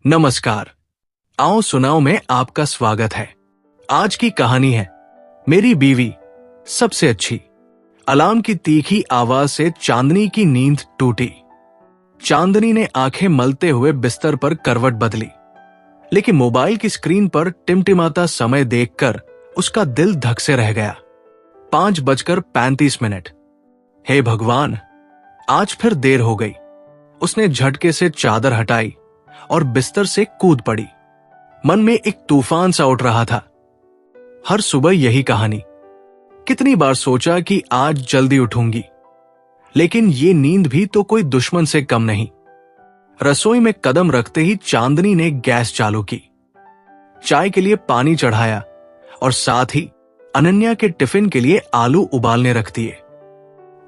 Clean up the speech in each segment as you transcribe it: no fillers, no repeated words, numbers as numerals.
नमस्कार। आओ सुनाओ में आपका स्वागत है। आज की कहानी है मेरी बीवी सबसे अच्छी। अलार्म की तीखी आवाज से चांदनी की नींद टूटी। चांदनी ने आंखें मलते हुए बिस्तर पर करवट बदली, लेकिन मोबाइल की स्क्रीन पर टिमटिमाता समय देखकर उसका दिल धक से रह गया। 5:35। हे भगवान, आज फिर देर हो गई। उसने झटके से चादर हटाई और बिस्तर से कूद पड़ी। मन में एक तूफान सा उठ रहा था। हर सुबह यही कहानी। कितनी बार सोचा कि आज जल्दी उठूंगी, लेकिन ये नींद भी तो कोई दुश्मन से कम नहीं। रसोई में कदम रखते ही चांदनी ने गैस चालू की, चाय के लिए पानी चढ़ाया और साथ ही अनन्या के टिफिन के लिए आलू उबालने रख दिए।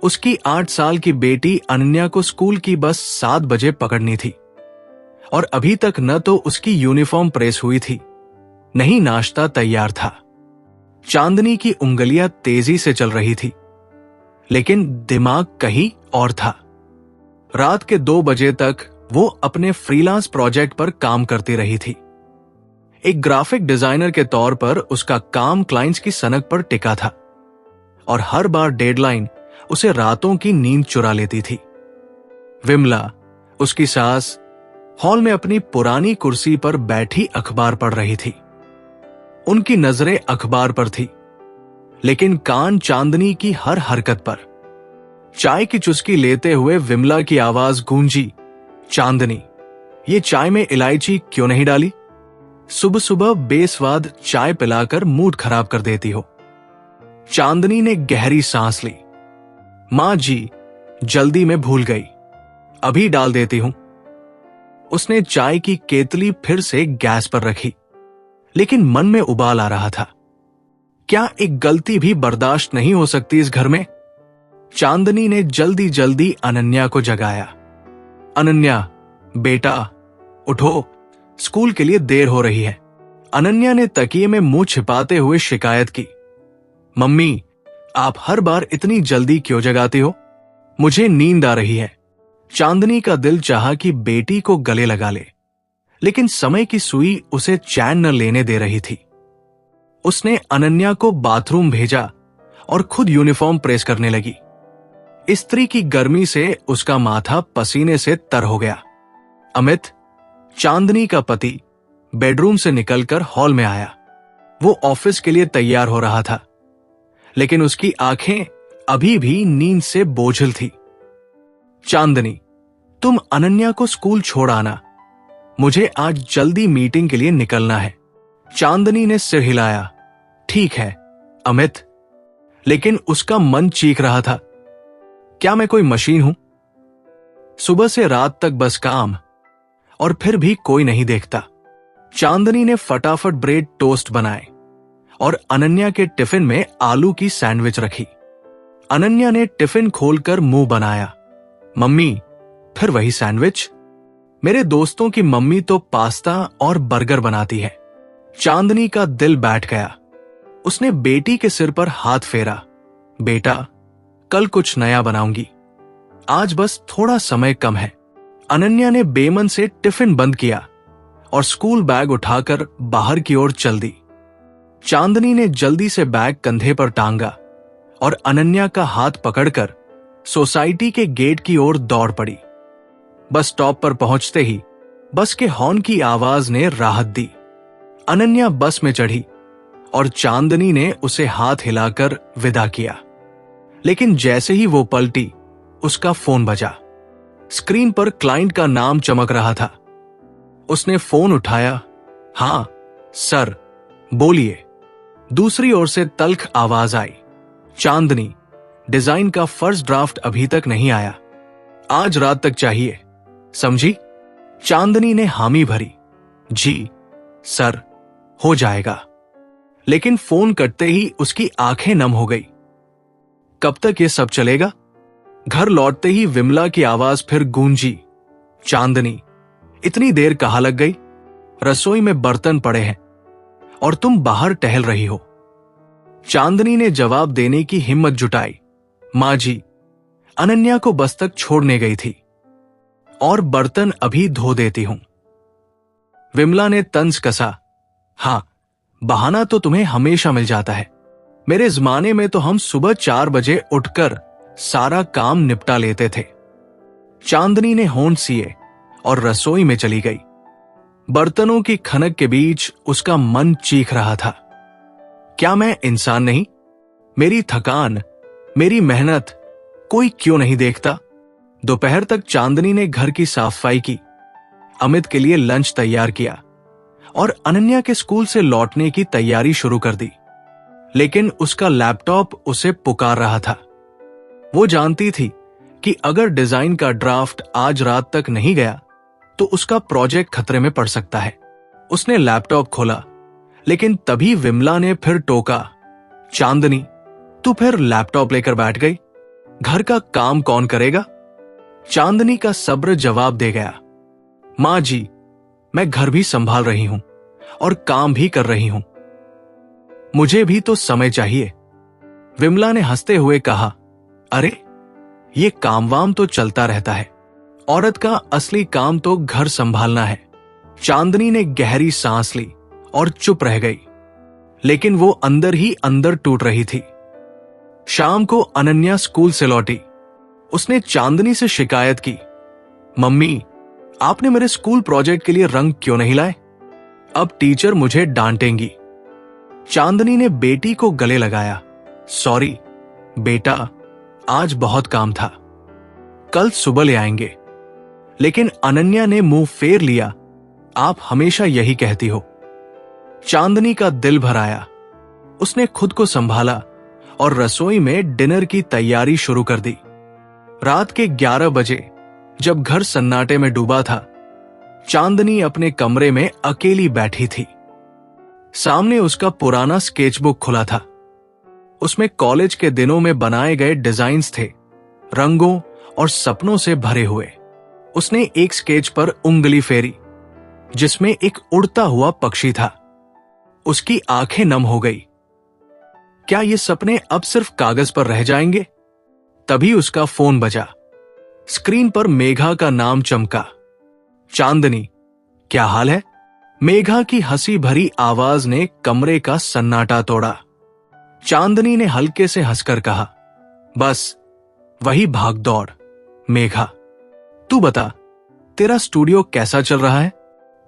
उसकी 8 साल की बेटी अनन्या को स्कूल की बस 7 बजे पकड़नी थी और अभी तक न तो उसकी यूनिफॉर्म प्रेस हुई थी, नहीं नाश्ता तैयार था। चांदनी की उंगलियां तेजी से चल रही थी, लेकिन दिमाग कहीं और था। रात के 2 बजे तक वो अपने फ्रीलांस प्रोजेक्ट पर काम करती रही थी। एक ग्राफिक डिजाइनर के तौर पर उसका काम क्लाइंट्स की सनक पर टिका था और हर बार डेडलाइन उसे रातों की नींद चुरा लेती थी। विमला, उसकी सास, हॉल में अपनी पुरानी कुर्सी पर बैठी अखबार पढ़ रही थी। उनकी नजरें अखबार पर थी, लेकिन कान चांदनी की हर हरकत पर। चाय की चुस्की लेते हुए विमला की आवाज गूंजी, चांदनी, ये चाय में इलायची क्यों नहीं डाली? सुबह सुबह बेस्वाद चाय पिलाकर मूड खराब कर देती हो। चांदनी ने गहरी सांस ली। मां जी, जल्दी में भूल गई, अभी डाल देती हूं। उसने चाय की केतली फिर से गैस पर रखी, लेकिन मन में उबाल आ रहा था। क्या एक गलती भी बर्दाश्त नहीं हो सकती इस घर में? चांदनी ने जल्दी जल्दी अनन्या को जगाया। अनन्या, बेटा उठो, स्कूल के लिए देर हो रही है। अनन्या ने तकिए में मुंह छिपाते हुए शिकायत की। मम्मी, आप हर बार इतनी जल्दी क्यों जगाती हो? मुझे नींद आ रही है। चांदनी का दिल चाहा कि बेटी को गले लगा ले, लेकिन समय की सुई उसे चैन न लेने दे रही थी। उसने अनन्या को बाथरूम भेजा और खुद यूनिफॉर्म प्रेस करने लगी। इस्त्री की गर्मी से उसका माथा पसीने से तर हो गया। अमित, चांदनी का पति, बेडरूम से निकलकर हॉल में आया। वो ऑफिस के लिए तैयार हो रहा था, लेकिन उसकी आंखें अभी भी नींद से बोझिल थी। चांदनी, तुम अनन्या को स्कूल छोड़ आना, मुझे आज जल्दी मीटिंग के लिए निकलना है। चांदनी ने सिर हिलाया। ठीक है अमित, लेकिन उसका मन चीख रहा था, क्या मैं कोई मशीन हूं? सुबह से रात तक बस काम, और फिर भी कोई नहीं देखता। चांदनी ने फटाफट ब्रेड टोस्ट बनाए और अनन्या के टिफिन में आलू की सैंडविच रखी। अनन्या ने टिफिन खोलकर मुंह बनाया। मम्मी, फिर वही सैंडविच? मेरे दोस्तों की मम्मी तो पास्ता और बर्गर बनाती है। चांदनी का दिल बैठ गया। उसने बेटी के सिर पर हाथ फेरा। बेटा, कल कुछ नया बनाऊंगी, आज बस थोड़ा समय कम है। अनन्या ने बेमन से टिफिन बंद किया और स्कूल बैग उठाकर बाहर की ओर चल दी। चांदनी ने जल्दी से बैग कंधे पर टांगा और अनन्या का हाथ पकड़कर सोसाइटी के गेट की ओर दौड़ पड़ी। बस स्टॉप पर पहुंचते ही बस के हॉर्न की आवाज ने राहत दी। अनन्या बस में चढ़ी और चांदनी ने उसे हाथ हिलाकर विदा किया, लेकिन जैसे ही वो पलटी, उसका फोन बजा। स्क्रीन पर क्लाइंट का नाम चमक रहा था। उसने फोन उठाया। हां सर, बोलिए। दूसरी ओर से तल्ख आवाज आई। चांदनी, डिजाइन का फर्स्ट ड्राफ्ट अभी तक नहीं आया, आज रात तक चाहिए, समझी? चांदनी ने हामी भरी। जी सर, हो जाएगा। लेकिन फोन कटते ही उसकी आंखें नम हो गई। कब तक ये सब चलेगा? घर लौटते ही विमला की आवाज फिर गूंजी। चांदनी, इतनी देर कहां लग गई? रसोई में बर्तन पड़े हैं और तुम बाहर टहल रही हो। चांदनी ने जवाब देने की हिम्मत जुटाई। मां जी, अनन्या को बस तक छोड़ने गई थी और बर्तन अभी धो देती हूं। विमला ने तंज कसा। हाँ, बहाना तो तुम्हें हमेशा मिल जाता है। मेरे जमाने में तो हम सुबह 4 बजे उठकर सारा काम निपटा लेते थे। चांदनी ने होंठ सिए और रसोई में चली गई। बर्तनों की खनक के बीच उसका मन चीख रहा था, क्या मैं इंसान नहीं? मेरी थकान, मेरी मेहनत कोई क्यों नहीं देखता? दोपहर तक चांदनी ने घर की साफ सफाई की, अमित के लिए लंच तैयार किया और अनन्या के स्कूल से लौटने की तैयारी शुरू कर दी। लेकिन उसका लैपटॉप उसे पुकार रहा था। वो जानती थी कि अगर डिजाइन का ड्राफ्ट आज रात तक नहीं गया तो उसका प्रोजेक्ट खतरे में पड़ सकता है। उसने लैपटॉप खोला, लेकिन तभी विमला ने फिर टोका, चांदनी, तू फिर लैपटॉप लेकर बैठ गई? घर का काम कौन करेगा? चांदनी का सब्र जवाब दे गया, मां जी, मैं घर भी संभाल रही हूं और काम भी कर रही हूं, मुझे भी तो समय चाहिए। विमला ने हंसते हुए कहा, अरे ये काम वाम तो चलता रहता है, औरत का असली काम तो घर संभालना है। चांदनी ने गहरी सांस ली और चुप रह गई, लेकिन वो अंदर ही अंदर टूट रही थी। शाम को अनन्या स्कूल से लौटी। उसने चांदनी से शिकायत की, मम्मी, आपने मेरे स्कूल प्रोजेक्ट के लिए रंग क्यों नहीं लाए? अब टीचर मुझे डांटेंगी। चांदनी ने बेटी को गले लगाया, सॉरी बेटा, आज बहुत काम था, कल सुबह ले आएंगे। लेकिन अनन्या ने मुंह फेर लिया, आप हमेशा यही कहती हो। चांदनी का दिल भर आया। उसने खुद को संभाला और रसोई में डिनर की तैयारी शुरू कर दी। रात के 11 बजे जब घर सन्नाटे में डूबा था, चांदनी अपने कमरे में अकेली बैठी थी। सामने उसका पुराना स्केचबुक खुला था। उसमें कॉलेज के दिनों में बनाए गए डिजाइन्स थे, रंगों और सपनों से भरे हुए। उसने एक स्केच पर उंगली फेरी, जिसमें एक उड़ता हुआ पक्षी था। उसकी आंखें नम हो गई। क्या ये सपने अब सिर्फ कागज पर रह जाएंगे? तभी उसका फोन बजा। स्क्रीन पर मेघा का नाम चमका। चांदनी, क्या हाल है? मेघा की हंसी भरी आवाज ने कमरे का सन्नाटा तोड़ा। चांदनी ने हल्के से हंसकर कहा, बस वही भाग दौड़। मेघा, तू बता, तेरा स्टूडियो कैसा चल रहा है?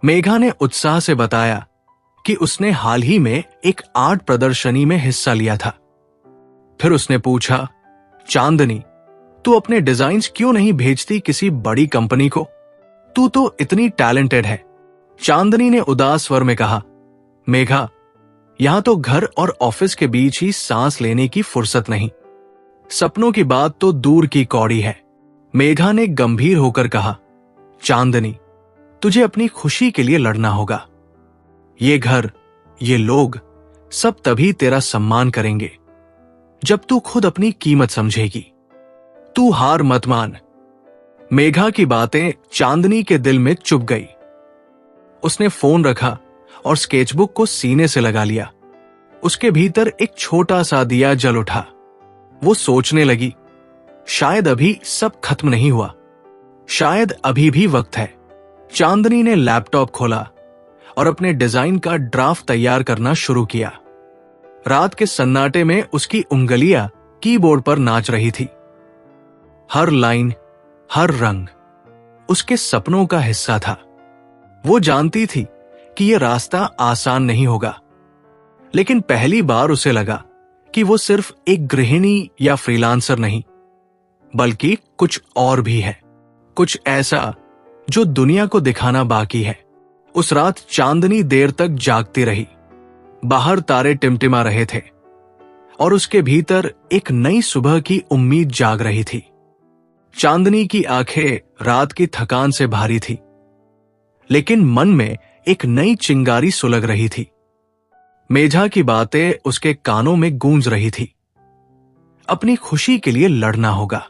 मेघा ने उत्साह से बताया कि उसने हाल ही में एक आर्ट प्रदर्शनी में हिस्सा लिया था। फिर उसने पूछा, चांदनी, तू अपने डिजाइन्स क्यों नहीं भेजती किसी बड़ी कंपनी को? तू तो इतनी टैलेंटेड है। चांदनी ने उदास स्वर में कहा, मेघा, यहां तो घर और ऑफिस के बीच ही सांस लेने की फुर्सत नहीं। सपनों की बात तो दूर की कौड़ी है। मेघा ने गंभीर होकर कहा, चांदनी, तुझे अपनी खुशी के लिए लड़ना होगा। ये घर, ये लोग सब तभी तेरा सम्मान करेंगे जब तू खुद अपनी कीमत समझेगी। तू हार मत मान। मेघा की बातें चांदनी के दिल में चुभ गई। उसने फोन रखा और स्केचबुक को सीने से लगा लिया। उसके भीतर एक छोटा सा दिया जल उठा। वो सोचने लगी, शायद अभी सब खत्म नहीं हुआ, शायद अभी भी वक्त है। चांदनी ने लैपटॉप खोला और अपने डिजाइन का ड्राफ्ट तैयार करना शुरू किया। रात के सन्नाटे में उसकी उंगलियां कीबोर्ड पर नाच रही थी। हर लाइन, हर रंग उसके सपनों का हिस्सा था। वो जानती थी कि यह रास्ता आसान नहीं होगा, लेकिन पहली बार उसे लगा कि वो सिर्फ एक गृहिणी या फ्रीलांसर नहीं, बल्कि कुछ और भी है, कुछ ऐसा जो दुनिया को दिखाना बाकी है। उस रात चांदनी देर तक जागती रही। बाहर तारे टिमटिमा रहे थे और उसके भीतर एक नई सुबह की उम्मीद जाग रही थी। चांदनी की आंखें रात की थकान से भारी थी, लेकिन मन में एक नई चिंगारी सुलग रही थी। मेघा की बातें उसके कानों में गूंज रही थी। अपनी खुशी के लिए लड़ना होगा।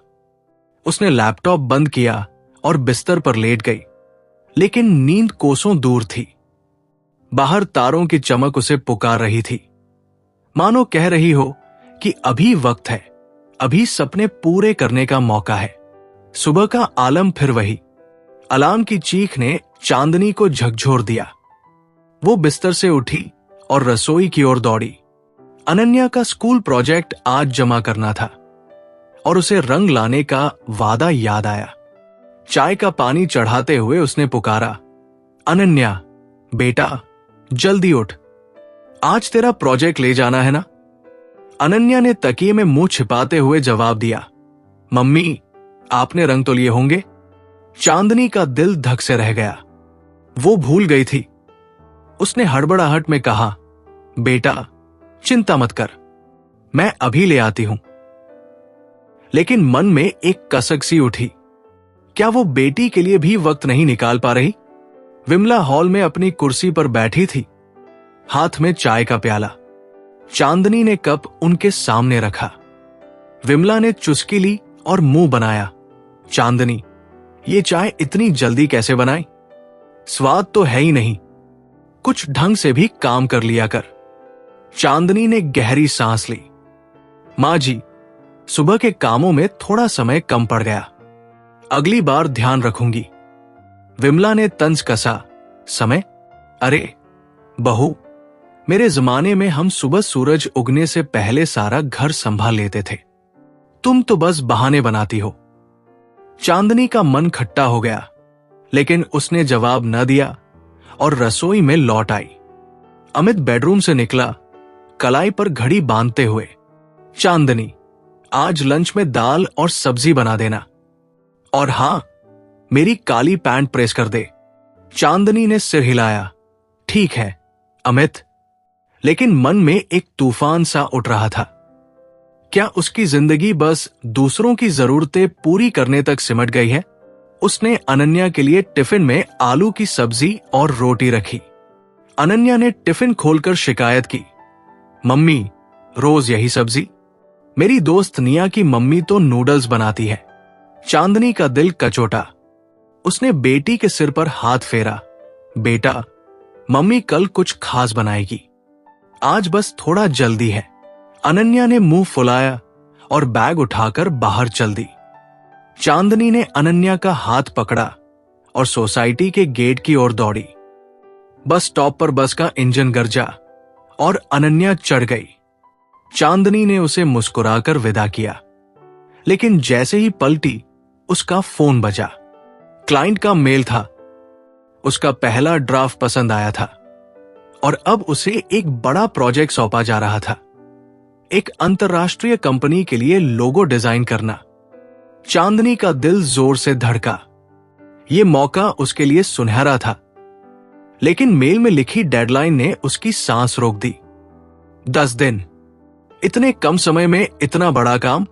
उसने लैपटॉप बंद किया और बिस्तर पर लेट गई, लेकिन नींद कोसों दूर थी। बाहर तारों की चमक उसे पुकार रही थी, मानो कह रही हो कि अभी वक्त है, अभी सपने पूरे करने का मौका है। सुबह का आलम फिर वही। अलार्म की चीख ने चांदनी को झकझोर दिया। वो बिस्तर से उठी और रसोई की ओर दौड़ी। अनन्या का स्कूल प्रोजेक्ट आज जमा करना था और उसे रंग लाने का वादा याद आया। चाय का पानी चढ़ाते हुए उसने पुकारा, अनन्या बेटा जल्दी उठ, आज तेरा प्रोजेक्ट ले जाना है ना। अनन्या ने तकिए में मुंह छिपाते हुए जवाब दिया, मम्मी आपने रंग तो लिए होंगे। चांदनी का दिल धक से रह गया। वो भूल गई थी। उसने हड़बड़ाहट में कहा, बेटा चिंता मत कर, मैं अभी ले आती हूं। लेकिन मन में एक कसक सी उठी, क्या वो बेटी के लिए भी वक्त नहीं निकाल पा रही। विमला हॉल में अपनी कुर्सी पर बैठी थी, हाथ में चाय का प्याला। चांदनी ने कप उनके सामने रखा। विमला ने चुस्की ली और मुंह बनाया, चांदनी ये चाय इतनी जल्दी कैसे बनाई, स्वाद तो है ही नहीं, कुछ ढंग से भी काम कर लिया कर। चांदनी ने गहरी सांस ली, मां जी सुबह के कामों में थोड़ा समय कम पड़ गया, अगली बार ध्यान रखूंगी। विमला ने तंज कसा, समय? अरे बहू, मेरे जमाने में हम सुबह सूरज उगने से पहले सारा घर संभाल लेते थे, तुम तो बस बहाने बनाती हो। चांदनी का मन खट्टा हो गया, लेकिन उसने जवाब न दिया और रसोई में लौट आई। अमित बेडरूम से निकला, कलाई पर घड़ी बांधते हुए, चांदनी आज लंच में दाल और सब्जी बना देना, और हां मेरी काली पैंट प्रेस कर दे। चांदनी ने सिर हिलाया, ठीक है अमित। लेकिन मन में एक तूफान सा उठ रहा था। क्या उसकी जिंदगी बस दूसरों की जरूरतें पूरी करने तक सिमट गई है। उसने अनन्या के लिए टिफिन में आलू की सब्जी और रोटी रखी। अनन्या ने टिफिन खोलकर शिकायत की, मम्मी रोज यही सब्जी, मेरी दोस्त निया की मम्मी तो नूडल्स बनाती है। चांदनी का दिल कचोटा। उसने बेटी के सिर पर हाथ फेरा, बेटा मम्मी कल कुछ खास बनाएगी, आज बस थोड़ा जल्दी है। अनन्या ने मुंह फुलाया और बैग उठाकर बाहर चल दी। चांदनी ने अनन्या का हाथ पकड़ा और सोसाइटी के गेट की ओर दौड़ी। बस स्टॉप पर बस का इंजन गरजा और अनन्या चढ़ गई। चांदनी ने उसे मुस्कुराकर विदा किया, लेकिन जैसे ही पलटी उसका फोन बजा। क्लाइंट का मेल था। उसका पहला ड्राफ्ट पसंद आया था और अब उसे एक बड़ा प्रोजेक्ट सौंपा जा रहा था, एक अंतरराष्ट्रीय कंपनी के लिए लोगो डिजाइन करना। चांदनी का दिल जोर से धड़का। यह मौका उसके लिए सुनहरा था, लेकिन मेल में लिखी डेडलाइन ने उसकी सांस रोक दी। 10 दिन, इतने कम समय में इतना बड़ा काम।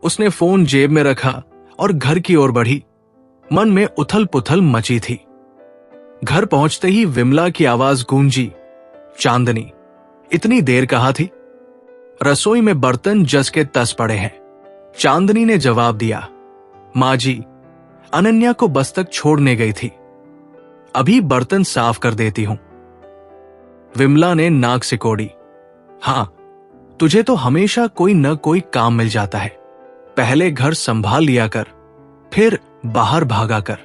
उसने फोन जेब में रखा और घर की ओर बढ़ी। मन में उथल पुथल मची थी। घर पहुंचते ही विमला की आवाज गूंजी, चांदनी इतनी देर कहाँ थी। रसोई में बर्तन जस के तस पड़े हैं। चांदनी ने जवाब दिया, मां जी अनन्या को बस तक छोड़ने गई थी, अभी बर्तन साफ कर देती हूं। विमला ने नाक सिकोड़ी, हां तुझे तो हमेशा कोई न कोई काम मिल जाता है, पहले घर संभाल लिया कर, फिर बाहर भागा कर।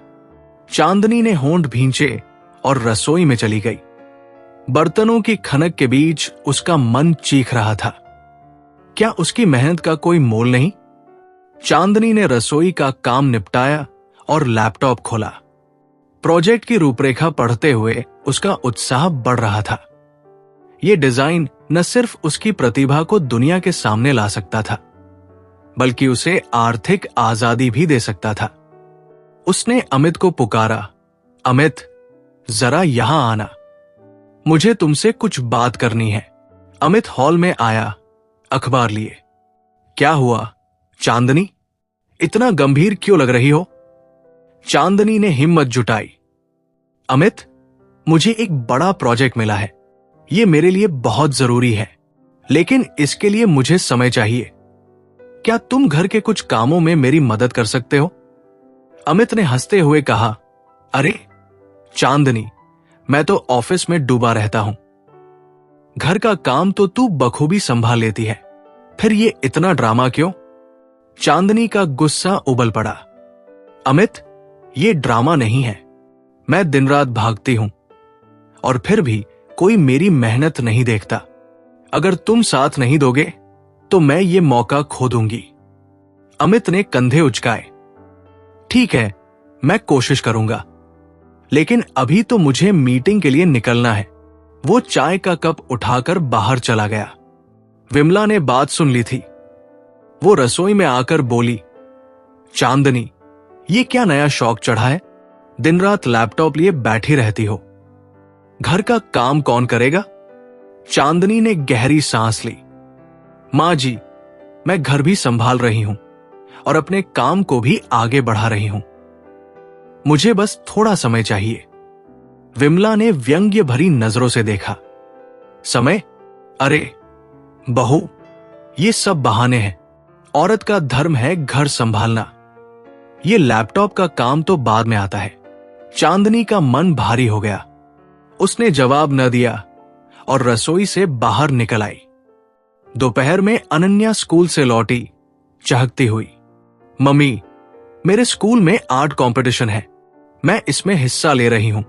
चांदनी ने होंठ भींचे और रसोई में चली गई। बर्तनों की खनक के बीच उसका मन चीख रहा था, क्या उसकी मेहनत का कोई मोल नहीं। चांदनी ने रसोई का काम निपटाया और लैपटॉप खोला। प्रोजेक्ट की रूपरेखा पढ़ते हुए उसका उत्साह बढ़ रहा था। यह डिजाइन न सिर्फ उसकी प्रतिभा को दुनिया के सामने ला सकता था, बल्कि उसे आर्थिक आजादी भी दे सकता था। उसने अमित को पुकारा, अमित जरा यहां आना, मुझे तुमसे कुछ बात करनी है। अमित हॉल में आया, अखबार लिए। क्या हुआ चांदनी, इतना गंभीर क्यों लग रही हो। चांदनी ने हिम्मत जुटाई, अमित मुझे एक बड़ा प्रोजेक्ट मिला है, यह मेरे लिए बहुत जरूरी है, लेकिन इसके लिए मुझे समय चाहिए। क्या तुम घर के कुछ कामों में मेरी मदद कर सकते हो। अमित ने हंसते हुए कहा, अरे चांदनी मैं तो ऑफिस में डूबा रहता हूं, घर का काम तो तू बखूबी संभाल लेती है, फिर ये इतना ड्रामा क्यों। चांदनी का गुस्सा उबल पड़ा, अमित ये ड्रामा नहीं है, मैं दिन रात भागती हूं, और फिर भी कोई मेरी मेहनत नहीं देखता। अगर तुम साथ नहीं दोगे तो मैं ये मौका खो दूंगी। अमित ने कंधे उचकाए। ठीक है, मैं कोशिश करूंगा, लेकिन अभी तो मुझे मीटिंग के लिए निकलना है। वो चाय का कप उठाकर बाहर चला गया। विमला ने बात सुन ली थी। वो रसोई में आकर बोली, चांदनी, ये क्या नया शौक चढ़ा है? दिन रात लैपटॉप लिए बैठी रहती हो। घर का काम कौन करेगा? चांदनी ने गहरी सांस ली। मां जी, मैं घर भी संभाल रही हूं और अपने काम को भी आगे बढ़ा रही हूं। मुझे बस थोड़ा समय चाहिए। विमला ने व्यंग्य भरी नजरों से देखा। समय? अरे बहू, ये सब बहाने हैं। औरत का धर्म है घर संभालना। ये लैपटॉप का काम तो बाद में आता है। चांदनी का मन भारी हो गया। उसने जवाब न दिया और रसोई से बाहर निकल आई। दोपहर में अनन्या स्कूल से लौटी, चहकती हुई। मम्मी, मेरे स्कूल में आर्ट कंपटीशन है, मैं इसमें हिस्सा ले रही हूं।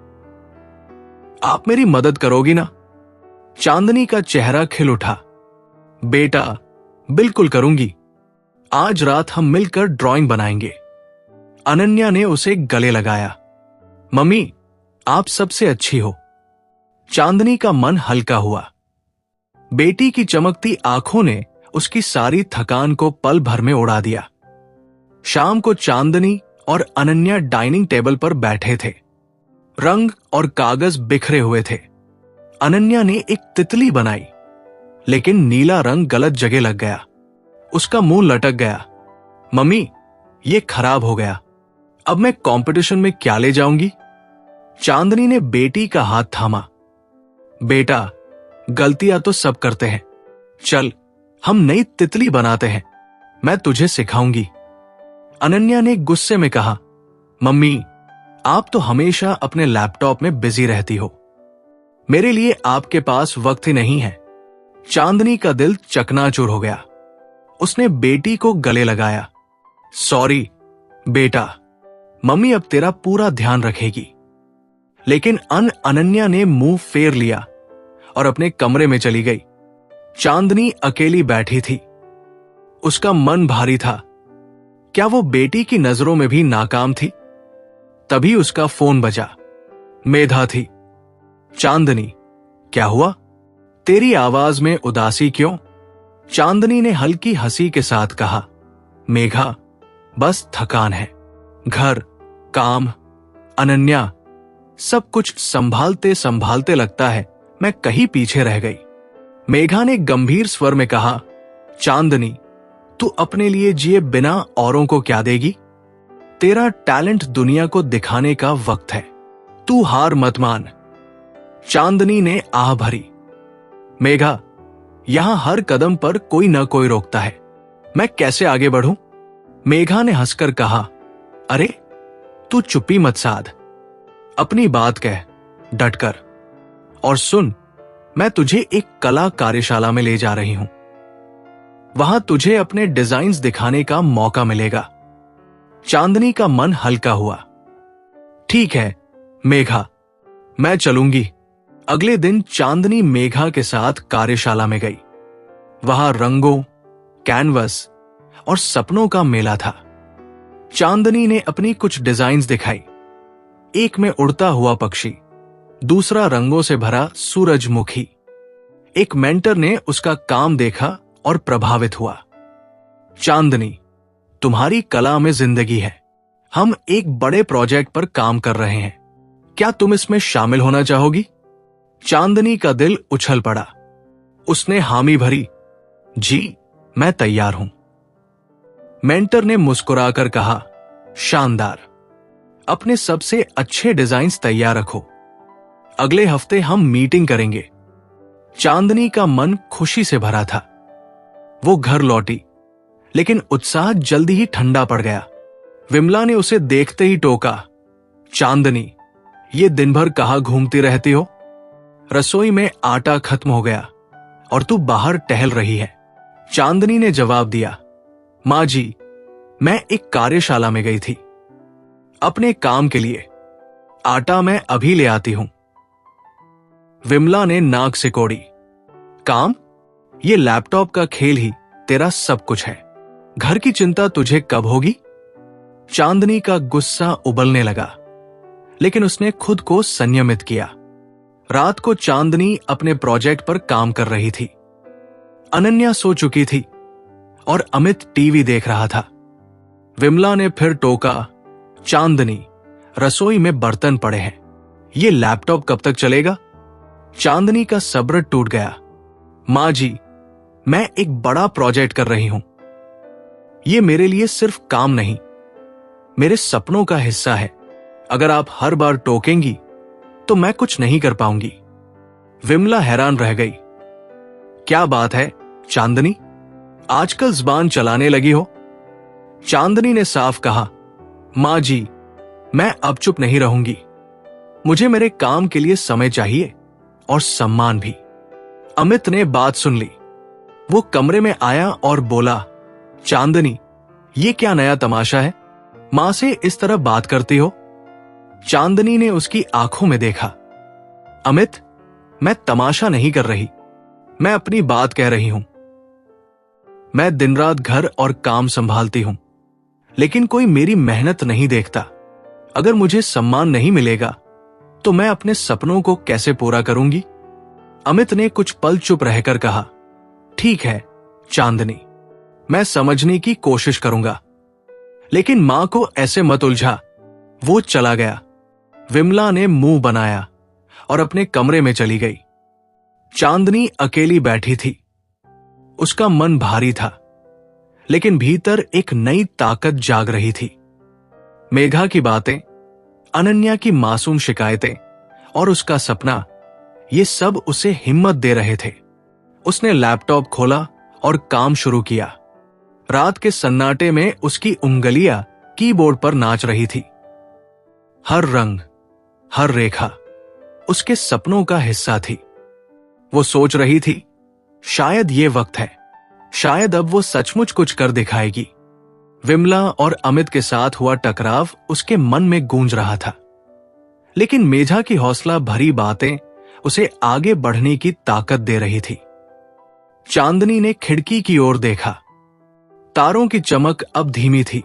आप मेरी मदद करोगी ना? चांदनी का चेहरा खिल उठा। बेटा, बिल्कुल करूंगी। आज रात हम मिलकर ड्राइंग बनाएंगे। अनन्या ने उसे गले लगाया। मम्मी, आप सबसे अच्छी हो। चांदनी का मन हल्का हुआ। बेटी की चमकती आंखों ने उसकी सारी थकान को पल भर में उड़ा दिया। शाम को चांदनी और अनन्या डाइनिंग टेबल पर बैठे थे। रंग और कागज बिखरे हुए थे। अनन्या ने एक तितली बनाई, लेकिन नीला रंग गलत जगह लग गया। उसका मुंह लटक गया। मम्मी, ये खराब हो गया। अब मैं कंपटीशन में क्या ले जाऊंगी? चांदनी ने बेटी का हाथ थामा। बेटा, गलतियां तो सब करते हैं। चल, हम नई तितली बनाते हैं। मैं तुझे सिखाऊंगी। अनन्या ने गुस्से में कहा। मम्मी, आप तो हमेशा अपने लैपटॉप में बिजी रहती हो। मेरे लिए आपके पास वक्त ही नहीं है। चांदनी का दिल चकनाचूर हो गया। उसने बेटी को गले लगाया। सॉरी बेटा, मम्मी अब तेरा पूरा ध्यान रखेगी। लेकिन अनन्या ने मुंह फेर लिया और अपने कमरे में चली गई। चांदनी अकेली बैठी थी। उसका मन भारी था। क्या वो बेटी की नजरों में भी नाकाम थी? तभी उसका फोन बजा। मेधा थी। चांदनी, क्या हुआ? तेरी आवाज में उदासी क्यों? चांदनी ने हल्की हंसी के साथ कहा। मेघा, बस थकान है। घर, काम, अनन्या, सब कुछ संभालते संभालते लगता है मैं कहीं पीछे रह गई। मेघा ने गंभीर स्वर में कहा, चांदनी, तू अपने लिए जिए बिना औरों को क्या देगी? तेरा टैलेंट दुनिया को दिखाने का वक्त है। तू हार मत मान। चांदनी ने आह भरी। मेघा, यहां हर कदम पर कोई न कोई रोकता है। मैं कैसे आगे बढ़ूं? मेघा ने हंसकर कहा। अरे, तू चुप्पी मत साध। अपनी बात कह डटकर। और सुन, मैं तुझे एक कला कार्यशाला में ले जा रही हूं। वहां तुझे अपने डिजाइन्स दिखाने का मौका मिलेगा। चांदनी का मन हल्का हुआ। ठीक है मेघा, मैं चलूंगी। अगले दिन चांदनी मेघा के साथ कार्यशाला में गई। वहां रंगों, कैनवस और सपनों का मेला था। चांदनी ने अपनी कुछ डिजाइन्स दिखाई। एक में उड़ता हुआ पक्षी, दूसरा रंगों से भरा सूरजमुखी। एक मेंटर ने उसका काम देखा और प्रभावित हुआ। चांदनी, तुम्हारी कला में जिंदगी है। हम एक बड़े प्रोजेक्ट पर काम कर रहे हैं। क्या तुम इसमें शामिल होना चाहोगी? चांदनी का दिल उछल पड़ा। उसने हामी भरी। जी, मैं तैयार हूं। मेंटर ने मुस्कुराकर कहा, शानदार। अपने सबसे अच्छे डिजाइन्स तैयार रखो। अगले हफ्ते हम मीटिंग करेंगे। चांदनी का मन खुशी से भरा था। वो घर लौटी, लेकिन उत्साह जल्दी ही ठंडा पड़ गया। विमला ने उसे देखते ही टोका, चांदनी, ये दिन भर कहां घूमती रहती हो? रसोई में आटा खत्म हो गया और तू बाहर टहल रही है। चांदनी ने जवाब दिया, मां जी, मैं एक कार्यशाला में गई थी अपने काम के लिए। आटा मैं अभी ले आती हूं। विमला ने नाक सिकोड़ी। काम? ये लैपटॉप का खेल ही तेरा सब कुछ है। घर की चिंता तुझे कब होगी? चांदनी का गुस्सा उबलने लगा, लेकिन उसने खुद को संयमित किया। रात को चांदनी अपने प्रोजेक्ट पर काम कर रही थी। अनन्या सो चुकी थी और अमित टीवी देख रहा था। विमला ने फिर टोका, चांदनी, रसोई में बर्तन पड़े हैं, ये लैपटॉप कब तक चलेगा? चांदनी का सब्र टूट गया। मां जी, मैं एक बड़ा प्रोजेक्ट कर रही हूं। ये मेरे लिए सिर्फ काम नहीं, मेरे सपनों का हिस्सा है। अगर आप हर बार टोकेंगी तो मैं कुछ नहीं कर पाऊंगी। विमला हैरान रह गई। क्या बात है चांदनी, आजकल जुबान चलाने लगी हो? चांदनी ने साफ कहा, मां जी, मैं अब चुप नहीं रहूंगी। मुझे मेरे काम के लिए समय चाहिए और सम्मान भी। अमित ने बात सुन ली। वो कमरे में आया और बोला, चांदनी, ये क्या नया तमाशा है? मां से इस तरह बात करती हो? चांदनी ने उसकी आंखों में देखा। अमित, मैं तमाशा नहीं कर रही, मैं अपनी बात कह रही हूं। मैं दिन रात घर और काम संभालती हूं, लेकिन कोई मेरी मेहनत नहीं देखता। अगर मुझे सम्मान नहीं मिलेगा तो मैं अपने सपनों को कैसे पूरा करूंगी? अमित ने कुछ पल चुप रहकर कहा, ठीक है चांदनी, मैं समझने की कोशिश करूंगा, लेकिन मां को ऐसे मत उलझा। वो चला गया। विमला ने मुंह बनाया और अपने कमरे में चली गई। चांदनी अकेली बैठी थी। उसका मन भारी था, लेकिन भीतर एक नई ताकत जाग रही थी। मेघा की बातें, अनन्या की मासूम शिकायतें और उसका सपना, ये सब उसे हिम्मत दे रहे थे। उसने लैपटॉप खोला और काम शुरू किया। रात के सन्नाटे में उसकी उंगलियां कीबोर्ड पर नाच रही थी। हर रंग, हर रेखा उसके सपनों का हिस्सा थी। वो सोच रही थी, शायद ये वक्त है, शायद अब वो सचमुच कुछ कर दिखाएगी। विमला और अमित के साथ हुआ टकराव उसके मन में गूंज रहा था, लेकिन मेघा की हौसला भरी बातें उसे आगे बढ़ने की ताकत दे रही थी। चांदनी ने खिड़की की ओर देखा। तारों की चमक अब धीमी थी,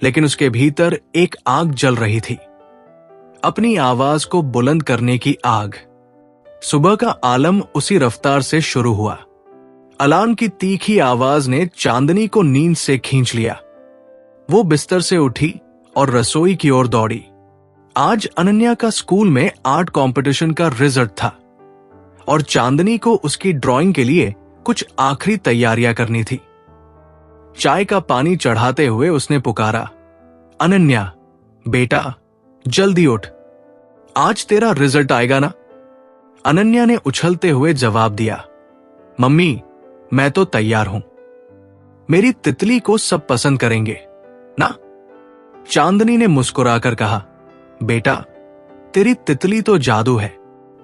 लेकिन उसके भीतर एक आग जल रही थी, अपनी आवाज को बुलंद करने की आग। सुबह का आलम उसी रफ्तार से शुरू हुआ। अलार्म की तीखी आवाज ने चांदनी को नींद से खींच लिया। वो बिस्तर से उठी और रसोई की ओर दौड़ी। आज अनन्या का स्कूल में आर्ट कंपटीशन का रिजल्ट था और चांदनी को उसकी ड्राइंग के लिए कुछ आखिरी तैयारियां करनी थी। चाय का पानी चढ़ाते हुए उसने पुकारा, अनन्या बेटा, जल्दी उठ, आज तेरा रिजल्ट आएगा ना? अनन्या ने उछलते हुए जवाब दिया, मम्मी, मैं तो तैयार हूं। मेरी तितली को सब पसंद करेंगे ना? चांदनी ने मुस्कुराकर कहा, बेटा, तेरी तितली तो जादू है,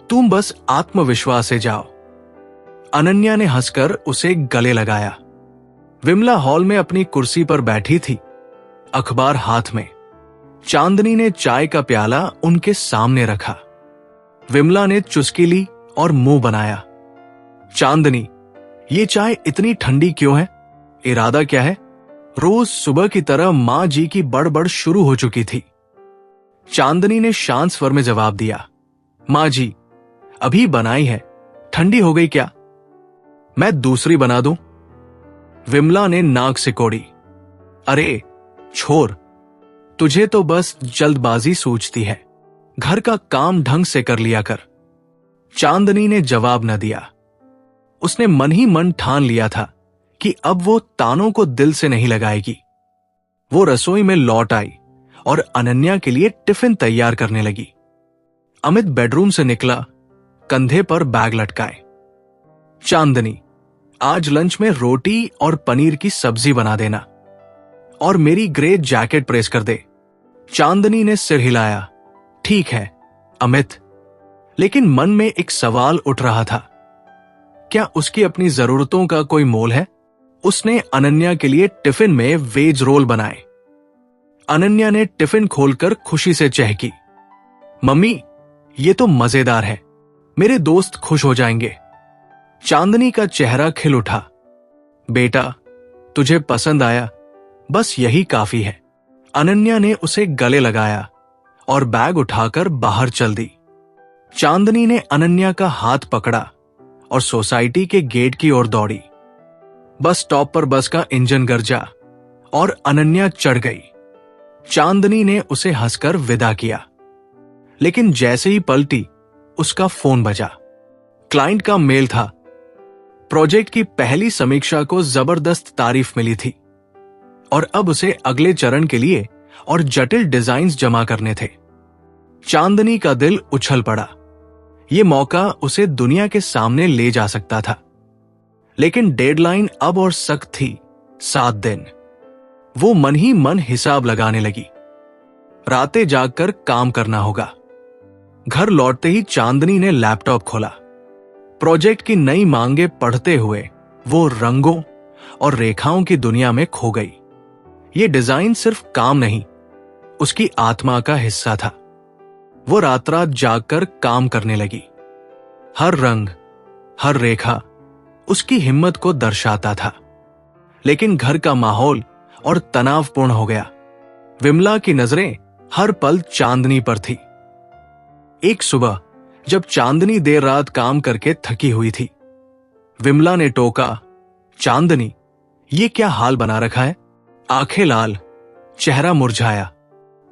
तुम बस आत्मविश्वास से जाओ। अनन्या ने हंसकर उसे गले लगाया। विमला हॉल में अपनी कुर्सी पर बैठी थी, अखबार हाथ में। चांदनी ने चाय का प्याला उनके सामने रखा। विमला ने चुस्की ली और मुंह बनाया। चांदनी, ये चाय इतनी ठंडी क्यों है? इरादा क्या है? रोज सुबह की तरह मां जी की बड़बड़ शुरू हो चुकी थी। चांदनी ने शांत स्वर में जवाब दिया, मां जी, अभी बनाई है, ठंडी हो गई क्या? मैं दूसरी बना दूं? विमला ने नाक सिकोड़ी। अरे छोर, तुझे तो बस जल्दबाजी सूझती है, घर का काम ढंग से कर लिया कर। चांदनी ने जवाब न दिया। उसने मन ही मन ठान लिया था कि अब वो तानों को दिल से नहीं लगाएगी। वो रसोई में लौट आई और अनन्या के लिए टिफिन तैयार करने लगी। अमित बेडरूम से निकला, कंधे पर बैग लटकाए। चांदनी, आज लंच में रोटी और पनीर की सब्जी बना देना और मेरी ग्रे जैकेट प्रेस कर दे। चांदनी ने सिर हिलाया, ठीक है अमित। लेकिन मन में एक सवाल उठ रहा था, क्या उसकी अपनी जरूरतों का कोई मोल है? उसने अनन्या के लिए टिफिन में वेज रोल बनाए। अनन्या ने टिफिन खोलकर खुशी से चहकी, मम्मी, ये तो मजेदार है, मेरे दोस्त खुश हो जाएंगे। चांदनी का चेहरा खिल उठा। बेटा, तुझे पसंद आया, बस यही काफी है। अनन्या ने उसे गले लगाया और बैग उठाकर बाहर चल दी। चांदनी ने अनन्या का हाथ पकड़ा और सोसाइटी के गेट की ओर दौड़ी। बस स्टॉप पर बस का इंजन गरजा और अनन्या चढ़ गई। चांदनी ने उसे हंसकर विदा किया, लेकिन जैसे ही पलटी उसका फोन बजा। क्लाइंट का मेल था। प्रोजेक्ट की पहली समीक्षा को जबरदस्त तारीफ मिली थी और अब उसे अगले चरण के लिए और जटिल डिजाइन्स जमा करने थे। चांदनी का दिल उछल पड़ा। यह मौका उसे दुनिया के सामने ले जा सकता था, लेकिन डेडलाइन अब और सख्त थी, 7 दिन। वो मन ही मन हिसाब लगाने लगी। रातें जागकर काम करना होगा। घर लौटते ही चांदनी ने लैपटॉप खोला। प्रोजेक्ट की नई मांगे पढ़ते हुए वो रंगों और रेखाओं की दुनिया में खो गई। ये डिजाइन सिर्फ काम नहीं, उसकी आत्मा का हिस्सा था। वो रात रात जागकर काम करने लगी। हर रंग, हर रेखा उसकी हिम्मत को दर्शाता था। लेकिन घर का माहौल और तनावपूर्ण हो गया। विमला की नजरें हर पल चांदनी पर थी। एक सुबह जब चांदनी देर रात काम करके थकी हुई थी, विमला ने टोका, चांदनी, ये क्या हाल बना रखा है? आंखें लाल, चेहरा मुरझाया,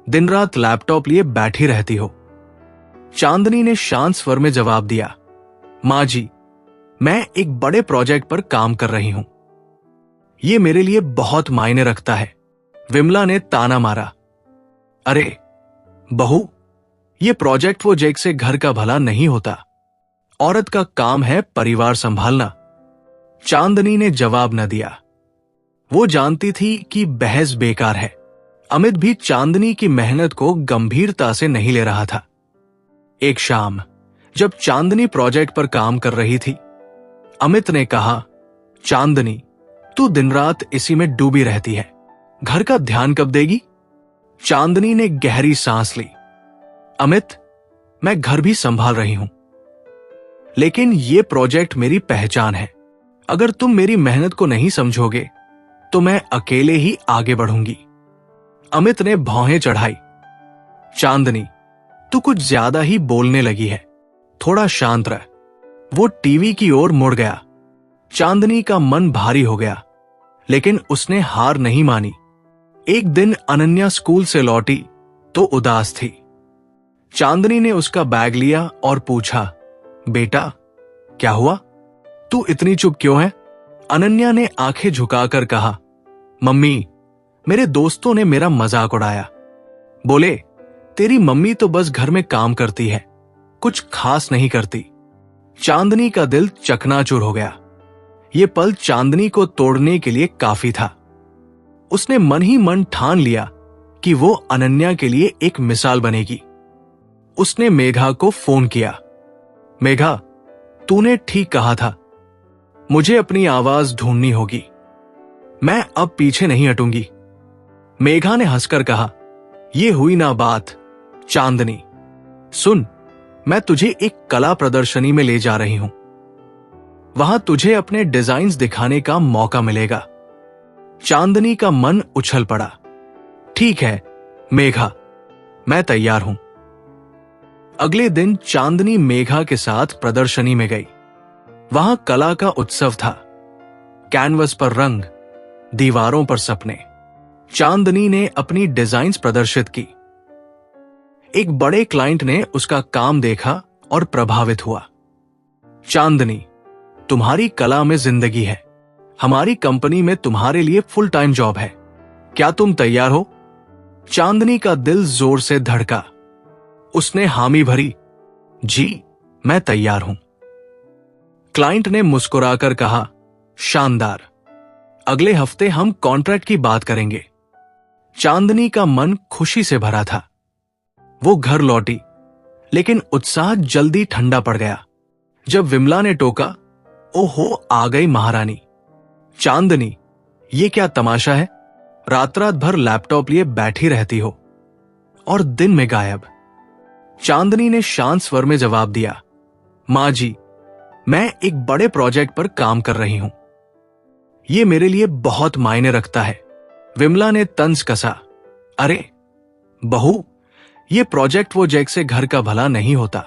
दिन रात लैपटॉप लिए बैठी रहती हो। चांदनी ने शांत स्वर में जवाब दिया, मां जी, मैं एक बड़े प्रोजेक्ट पर काम कर रही हूं। ये मेरे लिए बहुत मायने रखता है। विमला ने ताना मारा, अरे बहू, ये प्रोजेक्ट वो जेक से घर का भला नहीं होता। औरत का काम है परिवार संभालना। चांदनी ने जवाब न दिया। वो जानती थी कि बहस बेकार है। अमित भी चांदनी की मेहनत को गंभीरता से नहीं ले रहा था। एक शाम जब चांदनी प्रोजेक्ट पर काम कर रही थी, अमित ने कहा, चांदनी, तू दिन रात इसी में डूबी रहती है, घर का ध्यान कब देगी? चांदनी ने गहरी सांस ली। अमित, मैं घर भी संभाल रही हूं, लेकिन यह प्रोजेक्ट मेरी पहचान है। अगर तुम मेरी मेहनत को नहीं समझोगे तो मैं अकेले ही आगे बढ़ूंगी। अमित ने भौहें चढ़ाई। चांदनी, तू कुछ ज्यादा ही बोलने लगी है, थोड़ा शांत रह। वो टीवी की ओर मुड़ गया। चांदनी का मन भारी हो गया, लेकिन उसने हार नहीं मानी। एक दिन अनन्या स्कूल से लौटी तो उदास थी। चांदनी ने उसका बैग लिया और पूछा, बेटा, क्या हुआ? तू इतनी चुप क्यों है? अनन्या ने आंखें झुकाकर कहा, मम्मी, मेरे दोस्तों ने मेरा मजाक उड़ाया। बोले, तेरी मम्मी तो बस घर में काम करती है, कुछ खास नहीं करती। चांदनी का दिल चकनाचूर हो गया। यह पल चांदनी को तोड़ने के लिए काफी था। उसने मन ही मन ठान लिया कि वो अनन्या के लिए एक मिसाल बनेगी। उसने मेघा को फोन किया। मेघा, तूने ठीक कहा था, मुझे अपनी आवाज ढूंढनी होगी। मैं अब पीछे नहीं हटूंगी। मेघा ने हंसकर कहा, यह हुई ना बात। चांदनी, सुन, मैं तुझे एक कला प्रदर्शनी में ले जा रही हूं। वहां तुझे अपने डिजाइन्स दिखाने का मौका मिलेगा। चांदनी का मन उछल पड़ा। ठीक है मेघा, मैं तैयार हूं। अगले दिन चांदनी मेघा के साथ प्रदर्शनी में गई। वहां कला का उत्सव था। कैनवस पर रंग, दीवारों पर सपने। चांदनी ने अपनी डिजाइन्स प्रदर्शित की। एक बड़े क्लाइंट ने उसका काम देखा और प्रभावित हुआ। चांदनी, तुम्हारी कला में जिंदगी है। हमारी कंपनी में तुम्हारे लिए फुल टाइम जॉब है। क्या तुम तैयार हो? चांदनी का दिल जोर से धड़का। उसने हामी भरी, जी, मैं तैयार हूं। क्लाइंट ने मुस्कुराकर कहा, शानदार, अगले हफ्ते हम कॉन्ट्रैक्ट की बात करेंगे। चांदनी का मन खुशी से भरा था। वो घर लौटी, लेकिन उत्साह जल्दी ठंडा पड़ गया जब विमला ने टोका, ओहो, आ गई महारानी। चांदनी, ये क्या तमाशा है? रात रात भर लैपटॉप लिए बैठी रहती हो और दिन में गायब। चांदनी ने शांत स्वर में जवाब दिया, माँ जी, मैं एक बड़े प्रोजेक्ट पर काम कर रही हूं। ये मेरे लिए बहुत मायने रखता है। विमला ने तंज कसा। अरे बहू, ये प्रोजेक्ट वो जैसे घर का भला नहीं होता।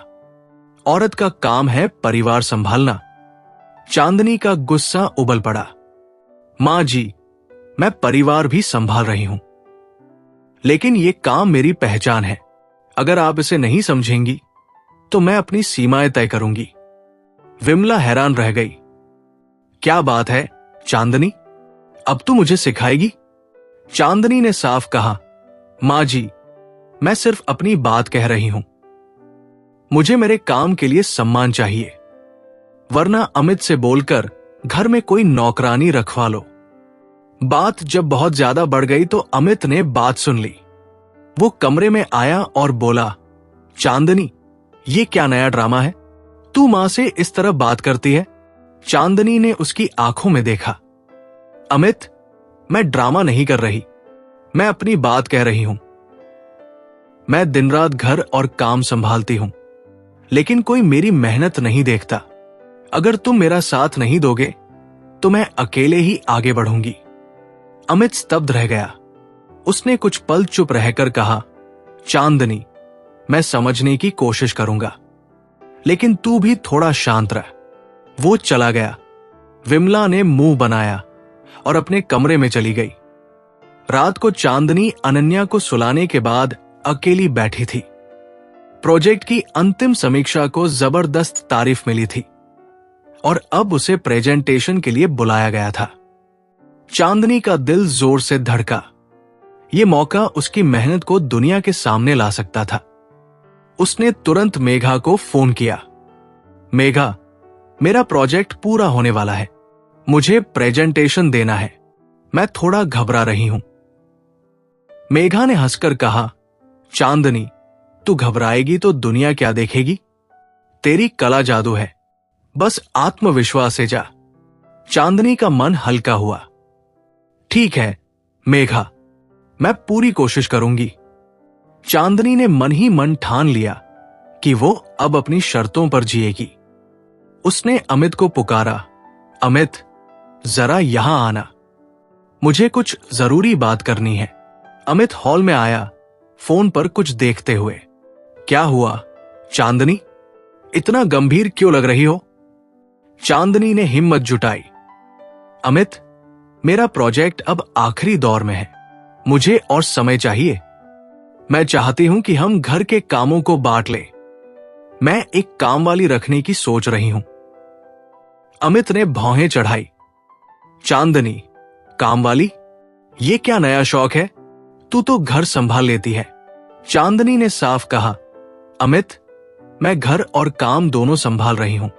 औरत का काम है परिवार संभालना। चांदनी का गुस्सा उबल पड़ा। माँ जी, मैं परिवार भी संभाल रही हूं, लेकिन ये काम मेरी पहचान है। अगर आप इसे नहीं समझेंगी तो मैं अपनी सीमाएं तय करूंगी। विमला हैरान रह गई। क्या बात है चांदनी, अब तू मुझे सिखाएगी? चांदनी ने साफ कहा, माँ जी, मैं सिर्फ अपनी बात कह रही हूं। मुझे मेरे काम के लिए सम्मान चाहिए, वरना अमित से बोलकर घर में कोई नौकरानी रखवा लो। बात जब बहुत ज्यादा बढ़ गई तो अमित ने बात सुन ली। वो कमरे में आया और बोला, चांदनी, ये क्या नया ड्रामा है? तू मां से इस तरह बात करती है? चांदनी ने उसकी आंखों में देखा। अमित, मैं ड्रामा नहीं कर रही, मैं अपनी बात कह रही हूं। मैं दिन रात घर और काम संभालती हूं, लेकिन कोई मेरी मेहनत नहीं देखता। अगर तुम मेरा साथ नहीं दोगे तो मैं अकेले ही आगे बढ़ूंगी। अमित स्तब्ध रह गया। उसने कुछ पल चुप रहकर कहा, चांदनी, मैं समझने की कोशिश करूंगा, लेकिन तू भी थोड़ा शांत रह। वो चला गया। विमला ने मुंह बनाया और अपने कमरे में चली गई। रात को चांदनी अनन्या को सुलाने के बाद अकेली बैठी थी। प्रोजेक्ट की अंतिम समीक्षा को जबरदस्त तारीफ मिली थी और अब उसे प्रेजेंटेशन के लिए बुलाया गया था। चांदनी का दिल जोर से धड़का। यह मौका उसकी मेहनत को दुनिया के सामने ला सकता था। उसने तुरंत मेघा को फोन किया। मेघा, मेरा प्रोजेक्ट पूरा होने वाला है, मुझे प्रेजेंटेशन देना है, मैं थोड़ा घबरा रही हूं। मेघा ने हंसकर कहा, चांदनी, तू घबराएगी तो दुनिया क्या देखेगी? तेरी कला जादू है, बस आत्मविश्वास से जा। चांदनी का मन हल्का हुआ। ठीक है मेघा, मैं पूरी कोशिश करूंगी। चांदनी ने मन ही मन ठान लिया कि वो अब अपनी शर्तों पर जिएगी। उसने अमित को पुकारा, अमित, जरा यहां आना, मुझे कुछ जरूरी बात करनी है। अमित हॉल में आया, फोन पर कुछ देखते हुए। क्या हुआ चांदनी, इतना गंभीर क्यों लग रही हो? चांदनी ने हिम्मत जुटाई। अमित, मेरा प्रोजेक्ट अब आखिरी दौर में है, मुझे और समय चाहिए। मैं चाहती हूं कि हम घर के कामों को बांट लें। मैं एक काम वाली रखने की सोच रही हूं। अमित ने भौहें चढ़ाई। चांदनी, काम वाली? ये क्या नया शौक है? तू तो घर संभाल लेती है। चांदनी ने साफ कहा, अमित, मैं घर और काम दोनों संभाल रही हूं,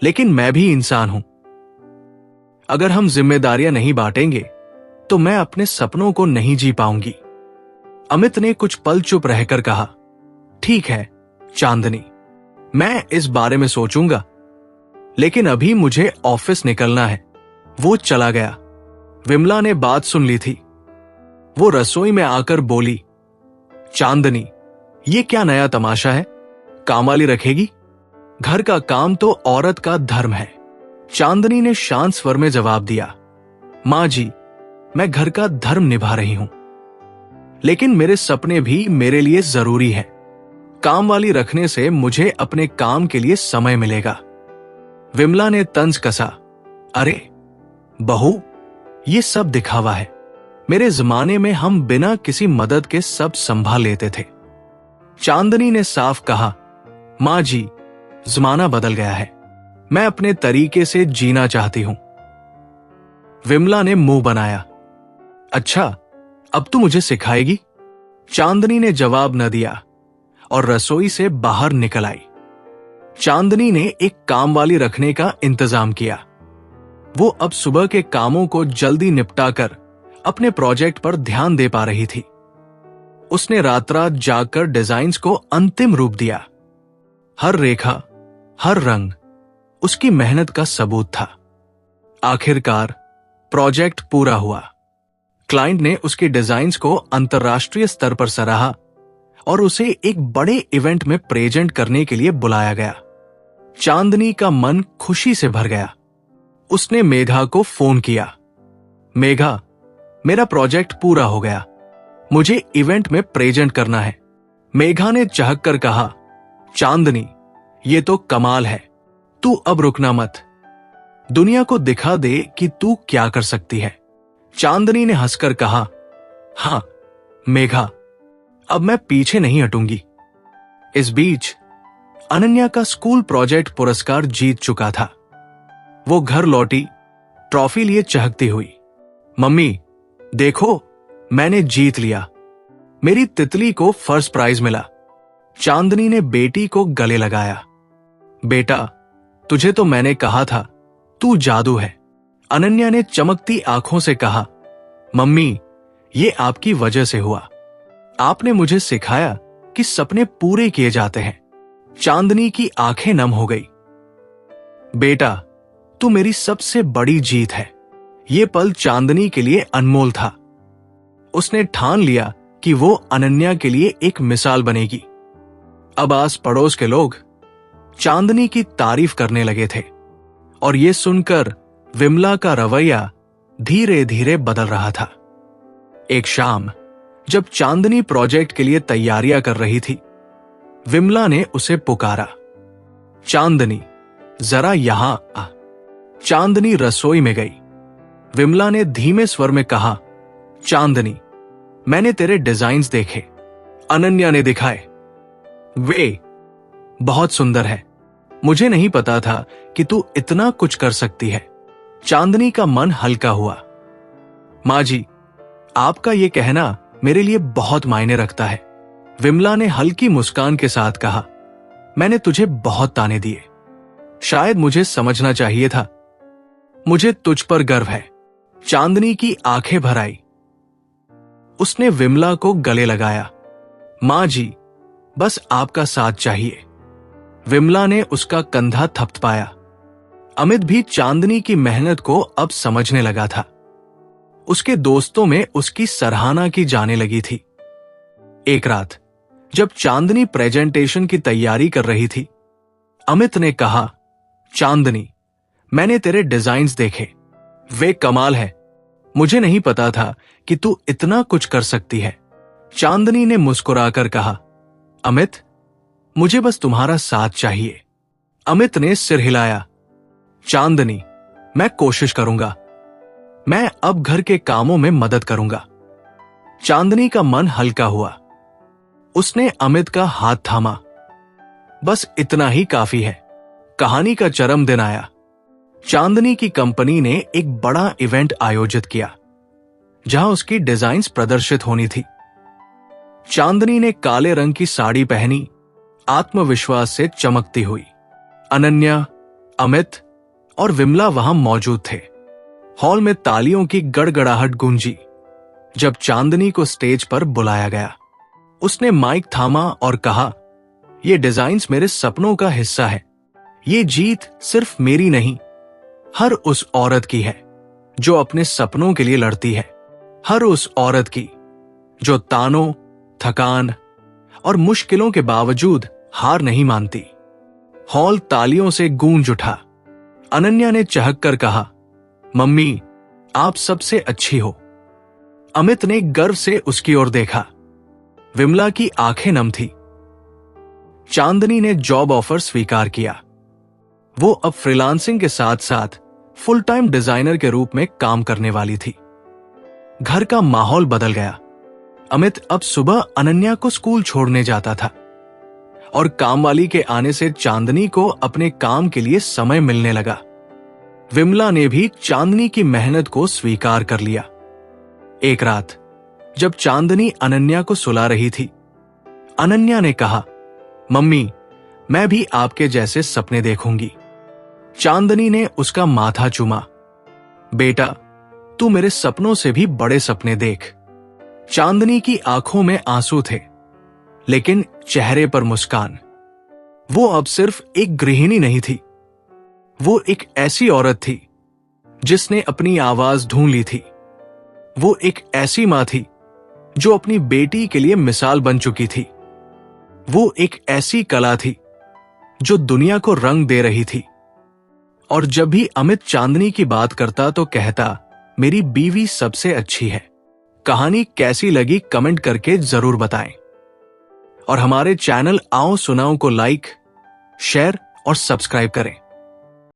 लेकिन मैं भी इंसान हूं। अगर हम जिम्मेदारियां नहीं बांटेंगे तो मैं अपने सपनों को नहीं जी पाऊंगी। अमित ने कुछ पल चुप रहकर कहा, ठीक है चांदनी, मैं इस बारे में सोचूंगा, लेकिन अभी मुझे ऑफिस निकलना है। वो चला गया। विमला ने बात सुन ली थी। वो रसोई में आकर बोली, चांदनी, ये क्या नया तमाशा है? काम वाली रखेगी? घर का काम तो औरत का धर्म है। चांदनी ने शांत स्वर में जवाब दिया, मां जी, मैं घर का धर्म निभा रही हूं, लेकिन मेरे सपने भी मेरे लिए जरूरी है। काम वाली रखने से मुझे अपने काम के लिए समय मिलेगा। विमला ने तंज कसा, अरे बहू, ये सब दिखावा है। मेरे जमाने में हम बिना किसी मदद के सब संभाल लेते थे। चांदनी ने साफ कहा, मां जी, जमाना बदल गया है, मैं अपने तरीके से जीना चाहती हूं। विमला ने मुंह बनाया। अच्छा, अब तू मुझे सिखाएगी? चांदनी ने जवाब न दिया और रसोई से बाहर निकल आई। चांदनी ने एक काम वाली रखने का इंतजाम किया। वो अब सुबह के कामों को जल्दी निपटाकर अपने प्रोजेक्ट पर ध्यान दे पा रही थी। उसने रात रात जागकर डिजाइन्स को अंतिम रूप दिया। हर रेखा, हर रंग उसकी मेहनत का सबूत था। आखिरकार प्रोजेक्ट पूरा हुआ। क्लाइंट ने उसके डिजाइन्स को अंतर्राष्ट्रीय स्तर पर सराहा और उसे एक बड़े इवेंट में प्रेजेंट करने के लिए बुलाया गया। चांदनी का मन खुशी से भर गया। उसने मेघा को फोन किया। मेघा, मेरा प्रोजेक्ट पूरा हो गया, मुझे इवेंट में प्रेजेंट करना है। मेघा ने चहक कर कहा, चांदनी, ये तो कमाल है, तू अब रुकना मत, दुनिया को दिखा दे कि तू क्या कर सकती है। चांदनी ने हंसकर कहा, हाँ मेघा, अब मैं पीछे नहीं हटूंगी। इस बीच अनन्या का स्कूल प्रोजेक्ट पुरस्कार जीत चुका था। वो घर लौटी, ट्रॉफी लिए चहकती हुई। मम्मी, देखो, मैंने जीत लिया, मेरी तितली को फर्स्ट प्राइज मिला। चांदनी ने बेटी को गले लगाया। बेटा, तुझे तो मैंने कहा था, तू जादू है। अनन्या ने चमकती आंखों से कहा, मम्मी, ये आपकी वजह से हुआ, आपने मुझे सिखाया कि सपने पूरे किए जाते हैं। चांदनी की आंखें नम हो गई। बेटा, तू मेरी सबसे बड़ी जीत है। ये पल चांदनी के लिए अनमोल था। उसने ठान लिया कि वो अनन्या के लिए एक मिसाल बनेगी। अब आस पड़ोस के लोग चांदनी की तारीफ करने लगे थे और ये सुनकर विमला का रवैया धीरे धीरे बदल रहा था। एक शाम जब चांदनी प्रोजेक्ट के लिए तैयारियां कर रही थी, विमला ने उसे पुकारा, चांदनी, जरा यहां आ। चांदनी रसोई में गई। विमला ने धीमे स्वर में कहा, चांदनी, मैंने तेरे डिजाइन्स देखे, अनन्या ने दिखाए, वे बहुत सुंदर है। मुझे नहीं पता था कि तू इतना कुछ कर सकती है। चांदनी का मन हल्का हुआ। माँ जी, आपका ये कहना मेरे लिए बहुत मायने रखता है। विमला ने हल्की मुस्कान के साथ कहा, मैंने तुझे बहुत ताने दिए, शायद मुझे समझना चाहिए था। मुझे तुझ पर गर्व है। चांदनी की आंखें भर आई। उसने विमला को गले लगाया। माँ जी, बस आपका साथ चाहिए। विमला ने उसका कंधा थपथपाया। अमित भी चांदनी की मेहनत को अब समझने लगा था। उसके दोस्तों में उसकी सराहना की जाने लगी थी। एक रात जब चांदनी प्रेजेंटेशन की तैयारी कर रही थी, अमित ने कहा, चांदनी, मैंने तेरे डिजाइन्स देखे, वे कमाल है। मुझे नहीं पता था कि तू इतना कुछ कर सकती है। चांदनी ने मुस्कुराकर कहा, अमित, मुझे बस तुम्हारा साथ चाहिए। अमित ने सिर हिलाया। चांदनी, मैं कोशिश करूंगा, मैं अब घर के कामों में मदद करूंगा। चांदनी का मन हल्का हुआ। उसने अमित का हाथ थामा। बस इतना ही काफी है। कहानी का चरम दिन आया। चांदनी की कंपनी ने एक बड़ा इवेंट आयोजित किया जहां उसकी डिजाइन्स प्रदर्शित होनी थी। चांदनी ने काले रंग की साड़ी पहनी, आत्मविश्वास से चमकती हुई। अनन्या, अमित और विमला वहां मौजूद थे। हॉल में तालियों की गड़गड़ाहट गूंजी जब चांदनी को स्टेज पर बुलाया गया। उसने माइक थामा और कहा, यह डिजाइन्स मेरे सपनों का हिस्सा है। ये जीत सिर्फ मेरी नहीं, हर उस औरत की है जो अपने सपनों के लिए लड़ती है। हर उस औरत की जो तानों, थकान और मुश्किलों के बावजूद हार नहीं मानती। हॉल तालियों से गूंज उठा। अनन्या ने चहक कर कहा, मम्मी, आप सबसे अच्छी हो। अमित ने गर्व से उसकी ओर देखा। विमला की आंखें नम थी। चांदनी ने जॉब ऑफर स्वीकार किया। वो अब फ्रीलांसिंग के साथ साथ फुल टाइम डिजाइनर के रूप में काम करने वाली थी। घर का माहौल बदल गया। अमित अब सुबह अनन्या को स्कूल छोड़ने जाता था और कामवाली के आने से चांदनी को अपने काम के लिए समय मिलने लगा। विमला ने भी चांदनी की मेहनत को स्वीकार कर लिया। एक रात जब चांदनी अनन्या को सुला रही थी, अनन्या ने कहा, मम्मी, मैं भी आपके जैसे सपने देखूंगी। चांदनी ने उसका माथा चूमा। बेटा, तू मेरे सपनों से भी बड़े सपने देख। चांदनी की आंखों में आंसू थे, लेकिन चेहरे पर मुस्कान। वो अब सिर्फ एक गृहिणी नहीं थी, वो एक ऐसी औरत थी जिसने अपनी आवाज ढूंढ ली थी। वो एक ऐसी मां थी जो अपनी बेटी के लिए मिसाल बन चुकी थी। वो एक ऐसी कला थी जो दुनिया को रंग दे रही थी। और जब भी अमित चांदनी की बात करता तो कहता, मेरी बीवी सबसे अच्छी है। कहानी कैसी लगी कमेंट करके जरूर बताएं। और हमारे चैनल आओ सुनाओ को लाइक, शेयर और सब्सक्राइब करें।